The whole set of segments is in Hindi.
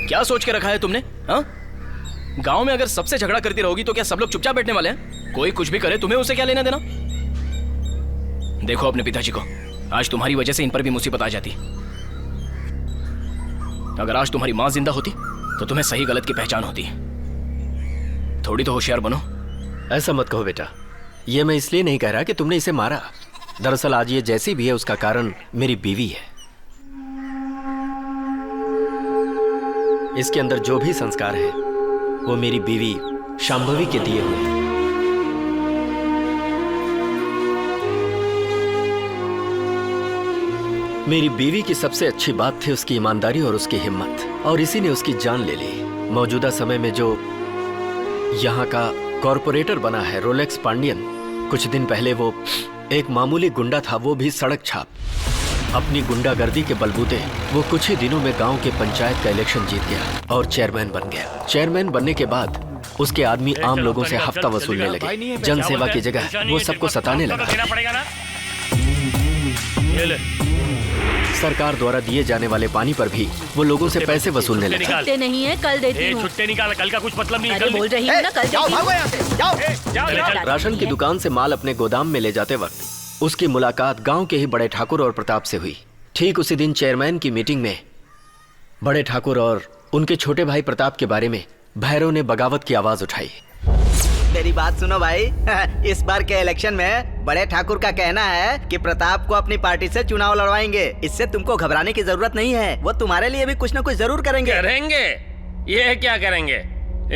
क्या सोच के रखा है तुमने? हाँ, गांव में अगर सबसे झगड़ा करती रहोगी तो क्या सब लोग चुपचाप बैठने वाले हैं? कोई कुछ भी करे तुम्हें उसे क्या लेना देना? देखो अपने पिताजी को, आज तुम्हारी वजह से इन पर भी मुसीबत आ जाती। अगर आज तुम्हारी मां जिंदा होती तो तुम्हें सही गलत की पहचान होती। थोड़ी तो होशियार बनो। ऐसा मत कहो बेटा, ये मैं इसलिए नहीं कह रहा कि तुमने इसे मारा। दरअसल आज ये जैसी भी है उसका कारण मेरी बीवी है। इसके अंदर जो भी संस्कार है वो मेरी बीवी शांभवी के दिए हुए हैं। मेरी बीवी की सबसे अच्छी बात थी उसकी ईमानदारी और उसकी हिम्मत, और इसी ने उसकी जान ले ली। मौजूदा समय में जो यहाँ का कॉरपोरेटर बना है रोलेक्स पांडियन, कुछ दिन पहले वो एक मामूली गुंडा था, वो भी सड़क छाप। अपनी गुंडागर्दी के बलबूते वो कुछ ही दिनों में गांव के पंचायत का इलेक्शन जीत गया और चेयरमैन बन गया। चेयरमैन बनने के बाद उसके आदमी आम लोगों से हफ्ता वसूलने लगे। जनसेवा की जगह वो सबको सताने लगा। सरकार द्वारा दिए जाने वाले पानी पर भी वो लोगों से पैसे वसूलने लगे। छुट्टे नहीं है, कल देती हूँ। छुट्टे निकाल, कल का कुछ मतलब नहीं। अरे बोल रही हूँ ना, कल देती हूँ। राशन की दुकान से माल अपने गोदाम में ले जाते वक्त उसकी मुलाकात गांव के ही बड़े ठाकुर और प्रताप से हुई। ठीक उसी दिन चेयरमैन की मीटिंग में बड़े ठाकुर और उनके छोटे भाई प्रताप के बारे में भैरव ने बगावत की आवाज उठाई। मेरी बात सुनो भाई। इस बार के इलेक्शन में बड़े ठाकुर का कहना है कि प्रताप को अपनी पार्टी से चुनाव लड़वाएंगे। इससे तुमको घबराने की जरूरत नहीं है, वो तुम्हारे लिए भी कुछ न कुछ जरूर करेंगे। करेंगे? ये क्या करेंगे?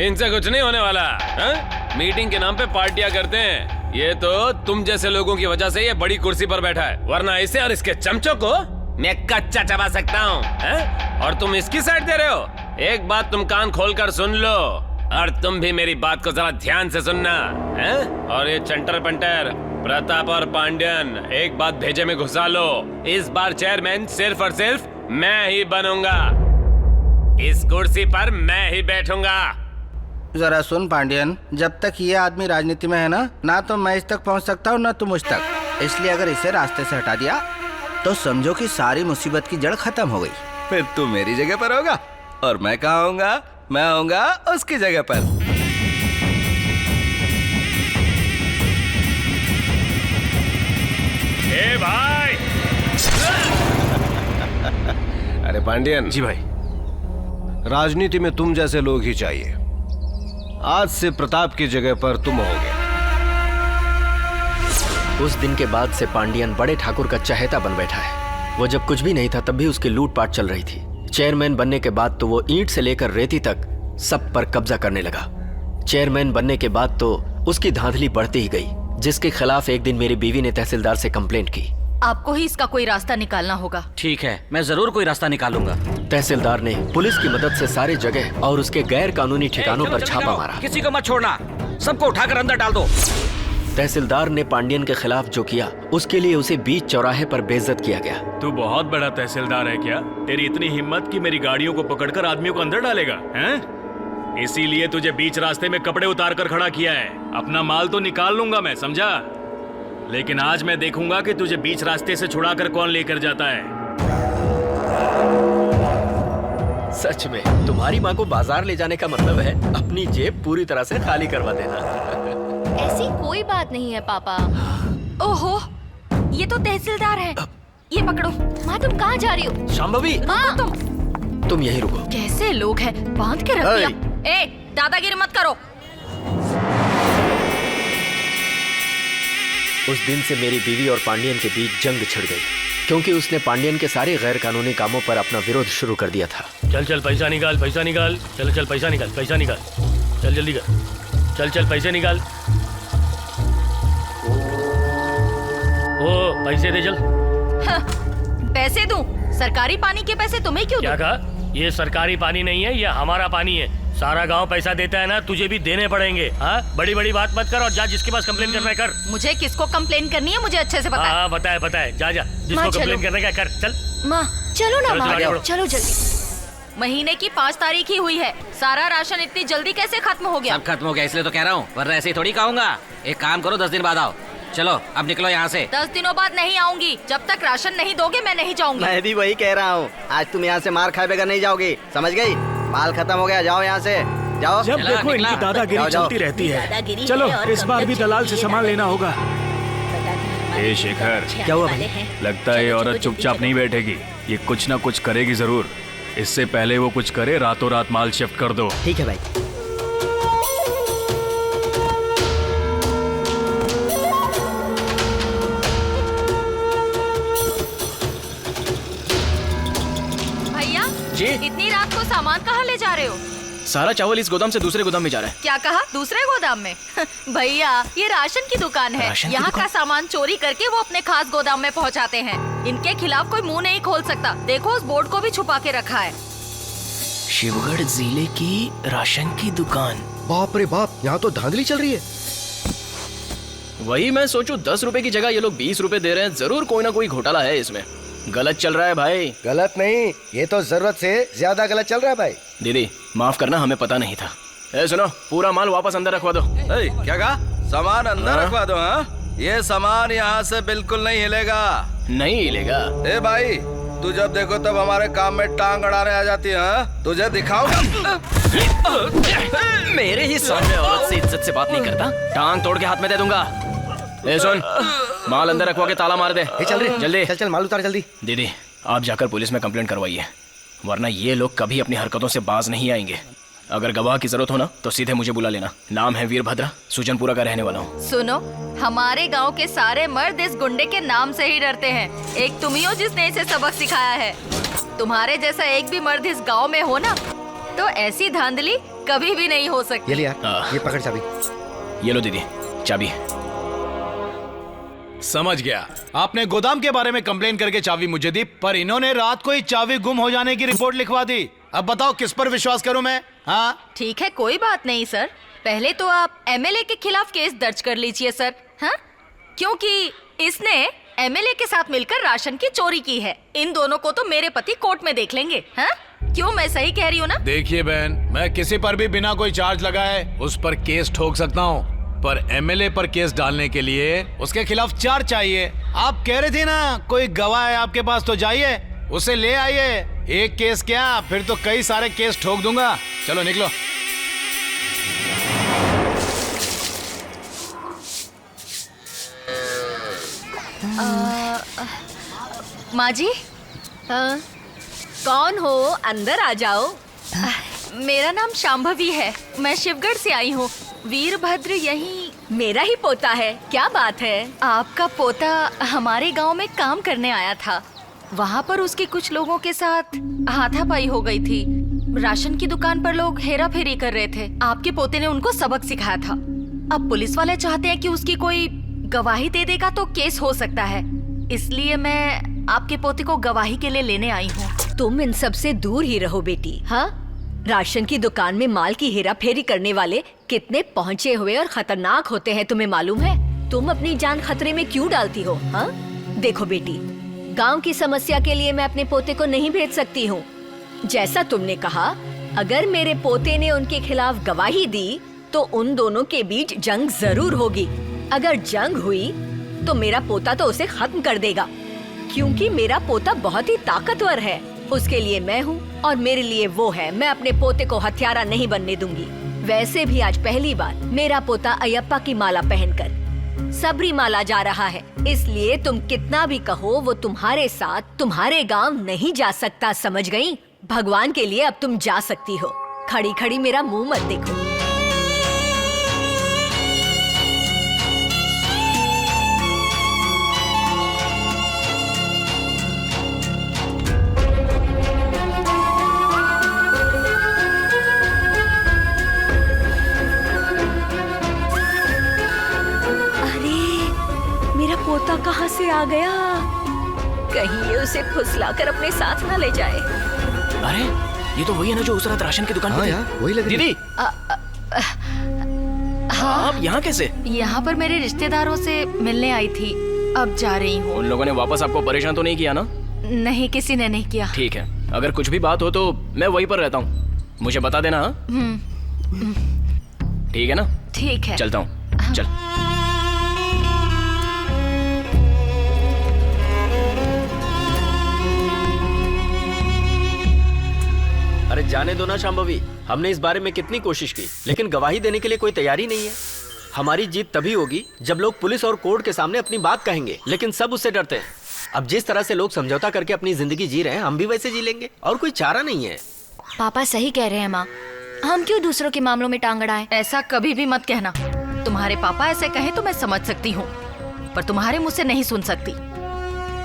इनसे कुछ नहीं होने वाला। मीटिंग के नाम पे पार्टियां करते हैं। ये तो तुम जैसे लोगों की वजह से ये बड़ी कुर्सी पर बैठा है, वरना इसे और इसके चमचों को मैं कच्चा चबा सकता हूँ। और तुम इसकी साइड दे रहे हो। एक बात तुम कान खोलकर सुन लो, और तुम भी मेरी बात को जरा ध्यान से सुनना है? और ये चंटर पंटर प्रताप और पांड्यन, एक बात भेजे में घुसा लो। इस बार चेयरमैन सिर्फ और सिर्फ मैं ही बनूंगा। इस कुर्सी पर मैं ही बैठूंगा। जरा सुन पांड्यन, जब तक ये आदमी राजनीति में है ना तो मैं इस तक पहुंच सकता हूँ ना तुम उस तक। इसलिए अगर इसे रास्ते से हटा दिया तो समझो कि सारी मुसीबत की जड़ खत्म हो गई। फिर तू मेरी जगह पर होगा और मैं कहाँ होऊंगा? मैं होऊंगा उसकी जगह पर। ए भाई! अरे पांड्यन जी भाई। राजनीति में तुम जैसे लोग ही चाहिए। आज से प्रताप की जगह पर तुम होगे। उस दिन के बाद से पांडियन बड़े ठाकुर का चहेता बन बैठा है। वो जब कुछ भी नहीं था तब भी उसकी लूटपाट चल रही थी। चेयरमैन बनने के बाद तो वो ईंट से लेकर रेती तक सब पर कब्जा करने लगा। चेयरमैन बनने के बाद तो उसकी धांधली बढ़ती ही गई, जिसके खिलाफ एक दिन मेरी बीवी ने तहसीलदार से कंप्लेंट की। आपको ही इसका कोई रास्ता निकालना होगा। ठीक है, मैं जरूर कोई रास्ता निकालूंगा। तहसीलदार ने पुलिस की मदद से सारे जगह और उसके गैर कानूनी ठिकानों पर छापा मारा। किसी को मत छोड़ना, सबको उठाकर अंदर डाल दो। तहसीलदार ने पांडियन के खिलाफ जो किया उसके लिए उसे बीच चौराहे पर बेइज्जत किया गया। तू बहुत बड़ा तहसीलदार है क्या? तेरी इतनी हिम्मत कि मेरी गाड़ियों को पकड़कर आदमियों को अंदर डालेगा, हैं? इसीलिए तुझे बीच रास्ते में कपड़े उतार कर खड़ा किया है। अपना माल तो निकाल लूंगा मैं, समझा? लेकिन आज मैं देखूंगा कि तुझे बीच रास्ते से छुड़ाकर कौन लेकर जाता है। सच में तुम्हारी माँ को बाजार ले जाने का मतलब है अपनी जेब पूरी तरह से खाली करवा देना। ऐसी कोई बात नहीं है पापा। ओहो, ये तो तहसीलदार है। ये पकड़ो। माँ तुम कहाँ जा रही हो? शांभवी, माँ तुम यहीं रुको। कैसे लोग हैं, बांध के रख दिया। ए, दादागिरी मत करो। उस दिन से मेरी बीवी और पांडियन के बीच जंग छिड़ गई, क्योंकि उसने पांडियन के सारे गैर कानूनी कामों पर अपना विरोध शुरू कर दिया था। चल चल पैसा निकाल, पैसा निकाल। चल चल पैसा निकाल, पैसा निकाल। चल जल्दी कर। चल चल पैसे निकाल। ओ पैसे दे चल। पैसे दूं? सरकारी पानी के पैसे तुम्हें क्यों क्या दूं? कहा? ये सरकारी पानी नहीं है, ये हमारा पानी है। सारा गांव पैसा देता है ना, तुझे भी देने पड़ेंगे। हाँ, बड़ी बड़ी बात मत कर और जा जिसके पास कंप्लेन करना है कर। मुझे किसको कंप्लेन करनी है मुझे अच्छे से पता है। हाँ बताए बताए, जा जा जिसको कंप्लेन करने का कर। चल माँ चलो ना, चलो, माँ चलो, चलो जल्दी। महीने की 5 तारीख ही हुई है। सारा राशन इतनी जल्दी कैसे खत्म हो गया? सब खत्म हो गया इसलिए तो कह रहा हूँ, वरना ऐसे ही थोड़ी खाऊंगा। एक काम करो, 10 दिन बाद आओ। चलो अब निकलो यहाँ से। 10 दिनों बाद नहीं आऊंगी। जब तक राशन नहीं दोगे मैं नहीं जाऊंगी। मैं भी वही कह रहा हूँ, आज तुम यहाँ से मार खाए बगैर नहीं जाओगी, समझ गई? माल खत्म हो गया, जाओ यहाँ से, जाओ। जब देखो इनकी दादागिरी चलती रहती है। चलो इस बार भी दलाल से सामान लेना होगा। ए शेखर, क्या हुआ भाई? लगता है ये औरत चुपचाप नहीं बैठेगी, ये कुछ ना कुछ करेगी जरूर। इससे पहले वो कुछ करे, रातों रात माल शिफ्ट कर दो। ठीक है भाई। भैया जी? इतनी रात को सामान कहाँ ले जा रहे हो? सारा चावल इस गोदाम से दूसरे गोदाम में जा रहा है। क्या कहा? दूसरे गोदाम में? भैया ये राशन की दुकान है। राशन की यहाँ दुकान? का सामान चोरी करके वो अपने खास गोदाम में पहुँचाते हैं। इनके खिलाफ कोई मुंह नहीं खोल सकता। देखो उस बोर्ड को भी छुपा के रखा है। शिवगढ़ जिले की राशन की दुकान। बाप रे बाप, यहाँ तो धांधली चल रही है। वही मैं सोचूं, 10 रुपए की जगह ये लोग 20 रुपए दे रहे हैं। जरूर कोई ना कोई घोटाला है इसमें। गलत चल रहा है भाई। गलत नहीं, ये तो जरूरत से ज्यादा गलत चल रहा है भाई। दीदी माफ करना, हमें पता नहीं था। ए सुनो, पूरा माल वापस अंदर रखवा दो। क्या कहा? सामान अंदर रखवा दो? हाँ, ये सामान यहाँ से बिल्कुल नहीं हिलेगा। नहीं हिलेगा? ए भाई, तू जब देखो तब हमारे काम में टांग अड़ाने आ जाती है। हाँ? तुझे दिखाऊंगा। मेरे ही सामने औरत से इज्जत से बात नहीं करता, टांग तोड़ के हाथ में दे दूंगा। ए सुन, माल अंदर रखवा के ताला मार दे। चल रे, जल्दी। चल चल, माल उतार जल्दी। दीदी आप जाकर पुलिस में कंप्लेंट करवाइए, वरना ये लोग कभी अपनी हरकतों से बाज नहीं आएंगे। अगर गवाह की जरूरत हो ना तो सीधे मुझे बुला लेना। नाम है वीरभद्र, सुजनपुरा का रहने वाला हूँ। सुनो, हमारे गांव के सारे मर्द इस गुंडे के नाम से ही डरते हैं। एक तुम ही हो जिसने इसे सबक सिखाया है। तुम्हारे जैसा एक भी मर्द इस गांव में हो ना तो ऐसी धांधली कभी भी नहीं हो सकती। ये ले यार, ये पकड़ चाबी। ये लो दीदी चाबी। समझ गया, आपने गोदाम के बारे में कंप्लेन करके चाबी मुझे दी, पर इन्होंने रात को ही चाबी गुम हो जाने की रिपोर्ट लिखवा दी। अब बताओ किस पर विश्वास करूं मैं? हाँ ठीक है, कोई बात नहीं सर। पहले तो आप एमएलए के खिलाफ केस दर्ज कर लीजिए सर। हाँ, क्योंकि इसने एमएलए के साथ मिलकर राशन की चोरी की है। इन दोनों को तो मेरे पति कोर्ट में देख लेंगे। हाँ, क्यों, मैं सही कह रही हूँ ना? देखिए बहन, मैं किसी पर भी बिना कोई चार्ज लगाए उस पर केस ठोक सकता हूँ, पर एमएलए पर केस डालने के लिए उसके खिलाफ चार्ज चाहिए। आप कह रहे थे ना कोई गवाह है आपके पास, तो जाइए उसे ले आइए। एक केस क्या, फिर तो कई सारे केस ठोक दूंगा। चलो निकलो। माँ जी, कौन हो? अंदर आ जाओ। मेरा नाम शांभवी है, मैं शिवगढ़ से आई हूँ। वीरभद्र यही मेरा ही पोता है। क्या बात है? आपका पोता हमारे गांव में काम करने आया था। वहाँ पर उसके कुछ लोगों के साथ हाथापाई हो गई थी। राशन की दुकान पर लोग हेरा फेरी कर रहे थे। आपके पोते ने उनको सबक सिखाया था। अब पुलिस वाले चाहते हैं कि उसकी कोई गवाही दे देगा तो केस हो सकता है, इसलिए मैं आपके पोते को गवाही के लिए लेने आई हूँ। तुम इन सब से दूर ही रहो बेटी। हाँ, राशन की दुकान में माल की हेरा फेरी करने वाले कितने पहुँचे हुए और खतरनाक होते हैं, तुम्हें मालूम है? तुम अपनी जान खतरे में क्यों डालती हो? हाँ, देखो बेटी, गांव की समस्या के लिए मैं अपने पोते को नहीं भेज सकती हूँ। जैसा तुमने कहा, अगर मेरे पोते ने उनके खिलाफ गवाही दी तो उन दोनों के बीच जंग जरूर होगी। अगर जंग हुई तो मेरा पोता तो उसे खत्म कर देगा, क्योंकि मेरा पोता बहुत ही ताकतवर है। उसके लिए मैं हूँ और मेरे लिए वो है। मैं अपने पोते को हत्यारा नहीं बनने दूंगी। वैसे भी आज पहली बार मेरा पोता अयप्पा की माला पहनकर सबरीमाला जा रहा है, इसलिए तुम कितना भी कहो वो तुम्हारे साथ तुम्हारे गांव नहीं जा सकता, समझ गई? भगवान के लिए अब तुम जा सकती हो। खड़ी खड़ी मेरा मुंह मत देखो। पोता कहाँ से आ गया? कहीं ये उसे फुसलाकर अपने साथ ना ले जाए। अरे ये तो वही है ना जो उस रात राशन की दुकान पे थी। वही लग रही। दीदी, हाँ, आप यहाँ कैसे? यहाँ पर मेरे रिश्तेदारों से मिलने आई थी, अब जा रही हूँ। उन लोगों ने वापस आपको परेशान तो नहीं किया ना? नहीं, किसी ने नहीं किया। ठीक है, अगर कुछ भी बात हो तो मैं वहीं पर रहता हूँ, मुझे बता देना। ठीक है ना? ठीक है, चलता हूँ। चल। अरे जाने दो ना शांभवी, हमने इस बारे में कितनी कोशिश की, लेकिन गवाही देने के लिए कोई तैयारी नहीं है। हमारी जीत तभी होगी जब लोग पुलिस और कोर्ट के सामने अपनी बात कहेंगे, लेकिन सब उससे डरते हैं। अब जिस तरह से लोग समझौता करके अपनी जिंदगी जी रहे हैं, हम भी वैसे जी लेंगे, और कोई चारा नहीं है। पापा सही कह रहे हैं माँ, हम क्यों दूसरों के मामलों में टांग अड़ाएं? ऐसा कभी भी मत कहना। तुम्हारे पापा ऐसे कहें तो मैं समझ सकती हूँ, पर तुम्हारे मुँह से नहीं सुन सकती,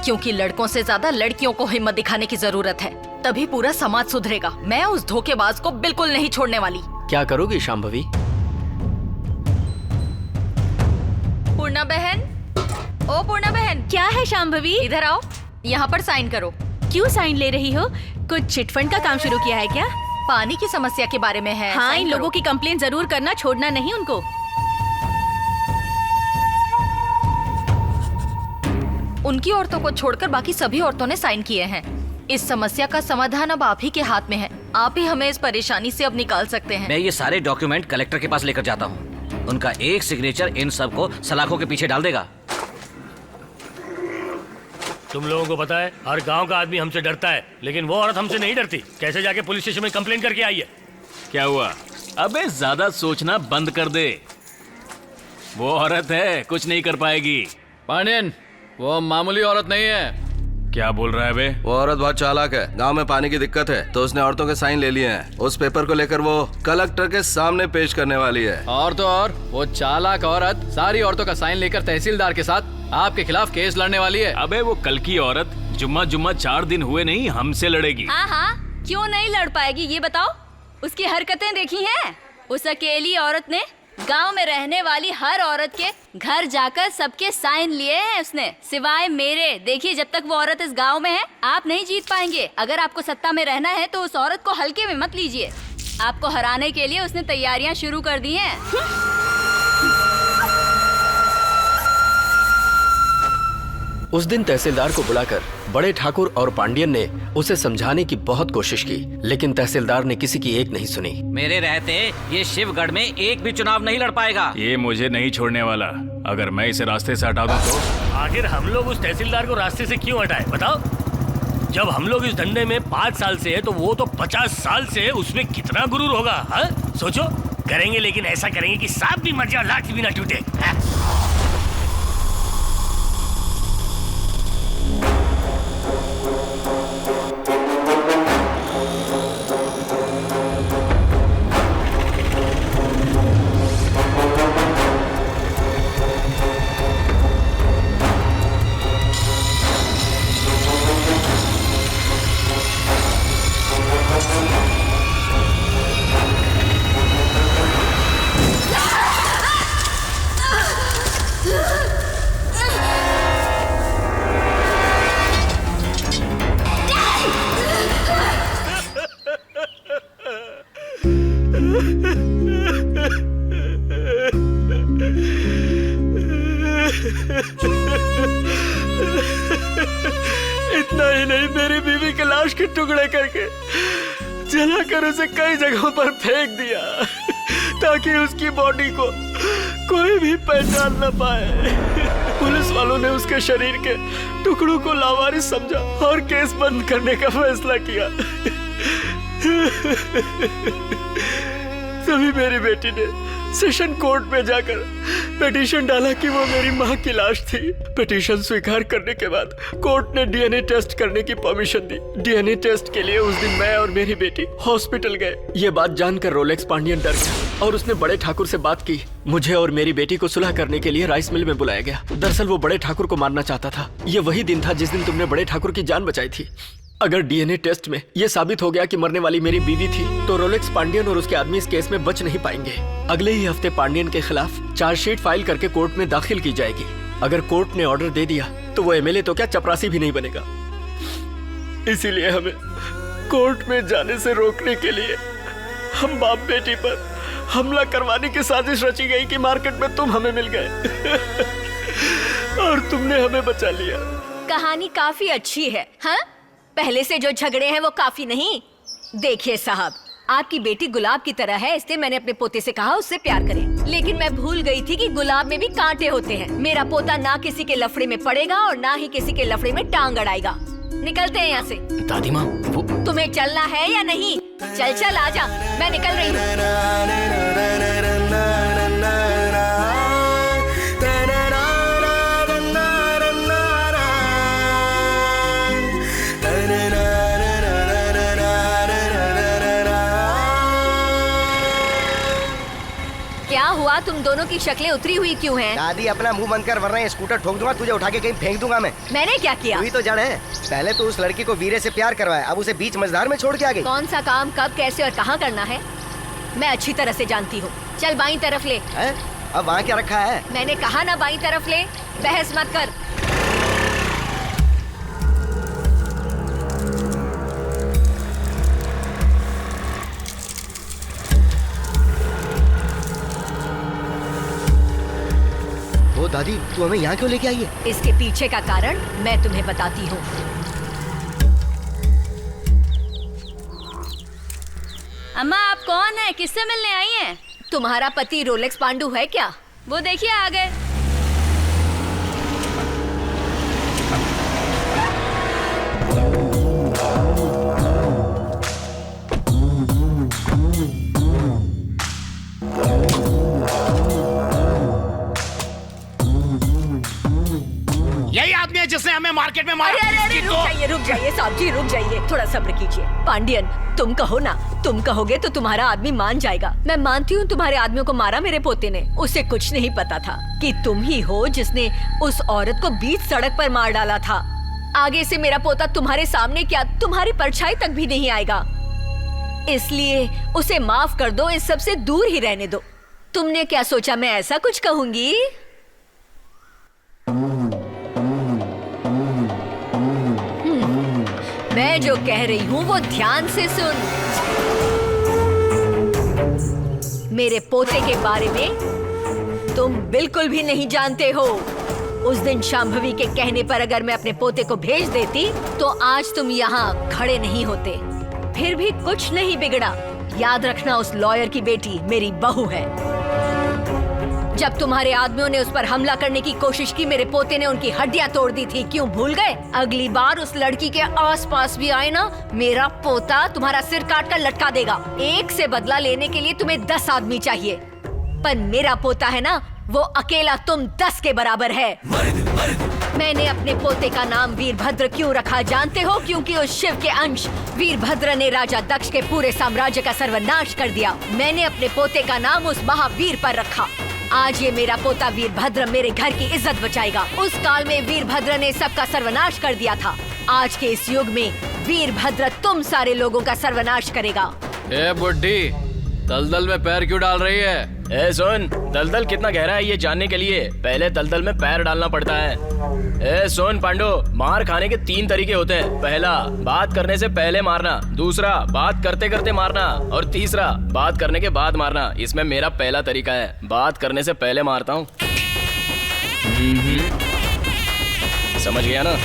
क्योंकि लड़कों से ज्यादा लड़कियों को हिम्मत दिखाने की जरूरत है, तभी पूरा समाज सुधरेगा। मैं उस धोखेबाज को बिल्कुल नहीं छोड़ने वाली। क्या करोगी शांभवी? पूर्णा बहन, ओ पूर्णा बहन। क्या है शांभवी? इधर आओ, यहाँ पर साइन करो। क्यों साइन ले रही हो? कुछ चिटफंड का काम शुरू किया है क्या? पानी की समस्या के बारे में है। हाँ, इन लोगों की कंप्लेंट जरूर करना, छोड़ना नहीं उनको। उनकी औरतों को छोड़कर बाकी सभी औरतों ने साइन किए हैं। इस समस्या का समाधान अब आप ही के हाथ में है। आप ही हमें इस परेशानी से अब निकाल सकते हैं। मैं ये सारे डॉक्यूमेंट कलेक्टर के पास लेकर जाता हूँ। उनका एक सिग्नेचर इन सब को सलाखों के पीछे डाल देगा। तुम लोगों को पता है, हर गांव का आदमी हमसे डरता है, लेकिन वो औरत हमसे नहीं डरती। कैसे जाके पुलिस स्टेशन में कंप्लेन करके आई है? क्या हुआ? अबे ज्यादा सोचना बंद कर दे। वो औरत है, कुछ नहीं कर पाएगी। पांडियन, वो मामूली औरत नहीं है, क्या बोल रहा है बे? वो औरत बहुत चालाक है। गांव में पानी की दिक्कत है तो उसने औरतों के साइन ले लिए हैं। उस पेपर को लेकर वो कलेक्टर के सामने पेश करने वाली है। और तो और वो चालाक औरत सारी औरतों का साइन लेकर तहसीलदार के साथ आपके खिलाफ केस लड़ने वाली है। अबे वो कल की औरत जुम्मा 4 दिन हुए नहीं हमसे लड़ेगी। हाँ हाँ, क्यों नहीं लड़ पाएगी ये बताओ। उसकी हरकतें देखी हैं? उस अकेली औरत ने गांव में रहने वाली हर औरत के घर जाकर सबके साइन लिए हैं उसने, सिवाय मेरे। देखिए, जब तक वो औरत इस गांव में है आप नहीं जीत पाएंगे। अगर आपको सत्ता में रहना है तो उस औरत को हल्के में मत लीजिए। आपको हराने के लिए उसने तैयारियां शुरू कर दी हैं। उस दिन तहसीलदार को बुलाकर बड़े ठाकुर और पांडियन ने उसे समझाने की बहुत कोशिश की, लेकिन तहसीलदार ने किसी की एक नहीं सुनी। मेरे रहते ये शिवगढ़ में एक भी चुनाव नहीं लड़ पाएगा। ये मुझे नहीं छोड़ने वाला। अगर मैं इसे रास्ते से हटा दूं तो? आखिर हम लोग उस तहसीलदार को रास्ते से क्यों हटाए बताओ? जब हम लोग इस धंधे में 5 साल से है तो वो तो 50 साल से है, उसमें कितना गुरूर होगा। हाँ सोचो, करेंगे लेकिन ऐसा करेंगे कि सांप भी मर जाए, लाठी भी ना टूटे। इतना ही नहीं, मेरी बीवी की लाश के टुकड़े करके जलाकर उसे कई जगहों पर फेंक दिया ताकि उसकी बॉडी को कोई भी पहचान न पाए। पुलिस वालों ने उसके शरीर के टुकड़ों को लावारिस समझा और केस बंद करने का फैसला किया। तभी मेरी बेटी ने सेशन कोर्ट में जाकर पिटीशन डाला कि वो मेरी माँ की लाश थी। पिटीशन स्वीकार करने के बाद कोर्ट ने डीएनए टेस्ट करने की परमिशन दी। डीएनए टेस्ट के लिए उस दिन मैं और मेरी बेटी हॉस्पिटल गए। ये बात जानकर रोलेक्स पांडियन डर गया और उसने बड़े ठाकुर से बात की। मुझे और मेरी बेटी को सुलह करने के लिए राइस मिल में बुलाया गया। दरअसल वो बड़े ठाकुर को मारना चाहता था। ये वही दिन था जिस दिन तुमने बड़े ठाकुर की जान बचाई थी। अगर डीएनए टेस्ट में यह साबित हो गया कि मरने वाली मेरी बीवी थी तो रोलेक्स पांडियन और उसके आदमी इस केस में बच नहीं पाएंगे। अगले ही हफ्ते पांडियन के खिलाफ चार्जशीट फाइल करके कोर्ट में दाखिल की जाएगी। अगर कोर्ट ने ऑर्डर दे दिया तो वो एमएलए तो क्या चपरासी भी नहीं बनेगा। इसीलिए हमें कोर्ट में जाने से रोकने के लिए हम बाप बेटी पर हमला करवाने की साजिश रची गई कि मार्केट में तुम हमें मिल गए और तुमने हमें बचा लिया। कहानी काफी अच्छी है। हाँ, पहले से जो झगड़े हैं वो काफी नहीं। देखिए साहब, आपकी बेटी गुलाब की तरह है, इसलिए मैंने अपने पोते से कहा उससे प्यार करें। लेकिन मैं भूल गई थी कि गुलाब में भी कांटे होते हैं। मेरा पोता ना किसी के लफड़े में पड़ेगा और ना ही किसी के लफड़े में टांग अड़ाएगा। निकलते हैं यहाँ से। दादी माँ, वो तुम्हें चलना है या नहीं? चल चल आजा, मैं निकल रही हूँ। क्या हुआ, तुम दोनों की शक्लें उतरी हुई क्यों हैं? दादी अपना मुंह बंद कर, वरना ये स्कूटर ठोक दूंगा, तुझे उठा के कहीं फेंक दूंगा मैं। मैंने क्या किया? तू ही तो जड़ है। पहले तो उस लड़की को वीरे से प्यार करवाया, अब उसे बीच मझधार में छोड़ के आ गई। कौन सा काम कब कैसे और कहाँ करना है मैं अच्छी तरह से जानती हूँ। चल बाईं तरफ ले। अब वहाँ क्या रखा है? मैंने कहा ना बाईं तरफ ले, बहस मत कर। ओ दादी, तू हमें यहाँ क्यों लेके आई है? इसके पीछे का कारण मैं तुम्हें बताती हूँ। अम्मा, आप कौन है? किससे मिलने आई हैं? तुम्हारा पति रोलेक्स पांडू है क्या? वो देखिए आ गए। यही आदमी है जिसने उसने हमें मार्केट में मारा। अरे रुक जाइए साहब जी, रुक जाइए, थोड़ा सब्र कीजिए। पांडियन, तुम कहो ना, तुम कहोगे तो तुम्हारा आदमी मान जाएगा। मैं मानती हूँ तुम्हारे आदमियों को मारा मेरे पोते ने। उसे कुछ नहीं पता था कि तुम ही हो जिसने उस औरत को बीच सड़क पर मार डाला था। आगे से मेरा पोता तुम्हारे सामने क्या, तुम्हारी परछाई तक भी नहीं आएगा। इसलिए उसे माफ कर दो, इस सब से दूर ही रहने दो। तुमने क्या सोचा मैं ऐसा कुछ कहूंगी? मैं जो कह रही हूँ वो ध्यान से सुन। मेरे पोते के बारे में तुम बिल्कुल भी नहीं जानते हो। उस दिन शांभवी के कहने पर अगर मैं अपने पोते को भेज देती तो आज तुम यहाँ खड़े नहीं होते। फिर भी कुछ नहीं बिगड़ा। याद रखना, उस लॉयर की बेटी मेरी बहू है। जब तुम्हारे आदमियों ने उस पर हमला करने की कोशिश की, मेरे पोते ने उनकी हड्डियां तोड़ दी थी। क्यों भूल गए? अगली बार उस लड़की के आसपास भी आए ना, मेरा पोता तुम्हारा सिर काट कर लटका देगा। एक से बदला लेने के लिए तुम्हें 10 आदमी चाहिए, पर मेरा पोता है ना, वो अकेला तुम 10 के बराबर है। मैंने अपने पोते का नाम वीरभद्र क्यों रखा जानते हो? क्योंकि उस शिव के अंश वीरभद्र ने राजा दक्ष के पूरे साम्राज्य का सर्वनाश कर दिया। मैंने अपने पोते का नाम उस महावीर पर रखा। आज ये मेरा पोता वीरभद्र मेरे घर की इज्जत बचाएगा। उस काल में वीरभद्र ने सबका सर्वनाश कर दिया था। आज के इस युग में वीरभद्र तुम सारे लोगों का सर्वनाश करेगा। ए बुड्ढी, दलदल में पैर क्यों डाल रही है? ए सुन, दलदल कितना गहरा है ये जानने के लिए पहले दलदल में पैर डालना पड़ता है। ए सुन पांडु, मार खाने के 3 तरीके होते हैं। पहला, बात करने से पहले मारना। दूसरा, बात करते करते मारना। और तीसरा, बात करने के बाद मारना। इसमें मेरा पहला तरीका है, बात करने से पहले मारता हूँ। समझ गया ना?